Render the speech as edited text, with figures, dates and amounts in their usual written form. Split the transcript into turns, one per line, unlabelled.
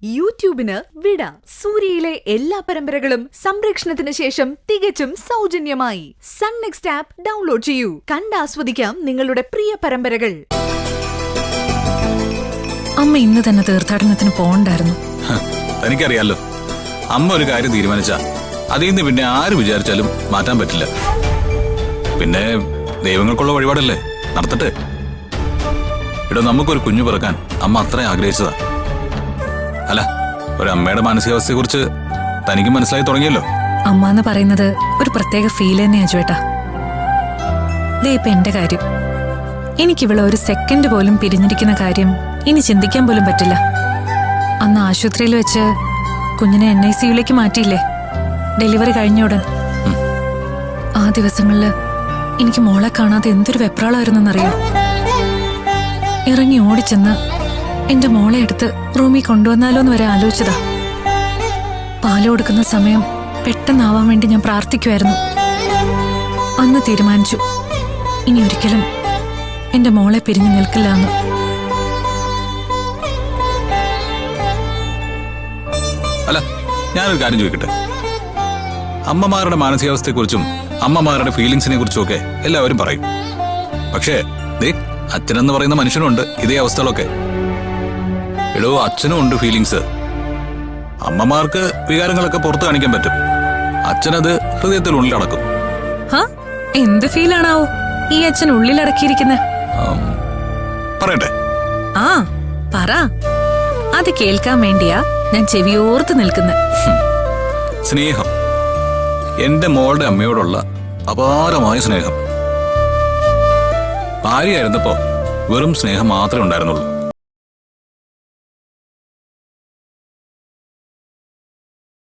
യൂട്യൂബിന് വിട. സൂര്യയിലെ എല്ലാ പരമ്പരകളും സംരക്ഷണത്തിന് ശേഷം തികച്ചും സൗജന്യമായി സൺ നെക്സ്റ്റ് ആപ്പ് ഡൗൺലോഡ് ചെയ്യൂ. കണ്ടാസ്വദിക്കാം നിങ്ങളുടെ പ്രിയ പരമ്പരകൾ.
അമ്മ ഇന്ന് തന്നെ തീർത്ഥാടനത്തിന് പോകണ്ടായിരുന്നു.
തനിക്കറിയാലോ, അമ്മ ഒരു കാര്യം തീരുമാനിച്ച അതിൽ നിന്ന് പിന്നെ ആര് വിചാരിച്ചാലും മാറ്റാൻ പറ്റില്ല. പിന്നെ ദൈവങ്ങൾക്കുള്ള വഴിപാടല്ലേ, നടത്തട്ടെ. ഇടോ, നമുക്കൊരു കുഞ്ഞു പിറക്കാൻ അമ്മ അത്ര ആഗ്രഹിച്ചതാ. അല്ല, ഒരമ്മയുടെ മാനസികാവസ്ഥയെ കുറിച്ച് തനിക്ക് മനസ്സിലായി തുടങ്ങിയല്ലോ.
അമ്മ എന്ന് പറയുന്നത് ഒരു പ്രത്യേക ഫീൽ തന്നെയാ ചേട്ടാ. ദേ ഇപ്പൊ എന്റെ കാര്യം, എനിക്കിവിടെ ഒരു സെക്കൻഡ് പോലും പിരിഞ്ഞിരിക്കുന്ന കാര്യം ഇനി ചിന്തിക്കാൻ പോലും പറ്റില്ല. അന്ന് ആശുപത്രിയിൽ വെച്ച് കുഞ്ഞിനെ NICUലേക്ക് മാറ്റിയില്ലേ, ഡെലിവറി കഴിഞ്ഞ ഉടൻ. ആ ദിവസങ്ങളില് എനിക്ക് മോളെ കാണാതെ എന്തൊരു വെപ്രാളായിരുന്നെന്നറിയോ. ഇറങ്ങി ഓടിച്ചെന്ന് എന്റെ മോളെ എടുത്ത് റൂമിൽ കൊണ്ടുവന്നാലോന്ന് വരെ ആലോചിച്ചതാ. പാല് കൊടുക്കുന്ന സമയം പെട്ടെന്നാവാൻ വേണ്ടി ഞാൻ പ്രാർത്ഥിക്കുമായിരുന്നു. അന്ന് തീരുമാനിച്ചു, ഇനി ഒരിക്കലും എന്റെ മോളെ പിരിഞ്ഞു നിൽക്കില്ല എന്ന്.
അല്ല, ഞാനൊരു കാര്യം ചോദിക്കട്ടെ. അമ്മമാരുടെ മാനസികാവസ്ഥയെക്കുറിച്ചും അമ്മമാരുടെ ഫീലിങ്സിനെ കുറിച്ചും ഒക്കെ എല്ലാവരും പറയും. പക്ഷേ അച്ഛനെന്ന് പറയുന്ന മനുഷ്യനുണ്ട് ഇതേ അവസ്ഥകളൊക്കെ. എടോ, അച്ഛനും ഉണ്ട് ഫീലിങ്സ്. അമ്മമാർക്ക് വികാരങ്ങളൊക്കെ പുറത്ത് കാണിക്കാൻ പറ്റും, അച്ഛനത് ഹൃദയത്തിൽ ഉള്ളിലടക്കും.
എന്ത് ഫീലാണാവോ ഈ അച്ഛൻ ഉള്ളിലടക്കിയിരിക്കുന്നത്?
പറയട്ടെ?
ആ പറ, അത് കേൾക്കാൻ വേണ്ടിയാ ഞാൻ ചെവിയോർത്ത് നിൽക്കുന്നത്.
സ്നേഹം, എന്റെ മോളുടെ അമ്മയോടുള്ള അപാരമായ സ്നേഹം. ഭാര്യയായിരുന്നപ്പോ വെറും സ്നേഹം മാത്രമേ ഉണ്ടായിരുന്നുള്ളൂ.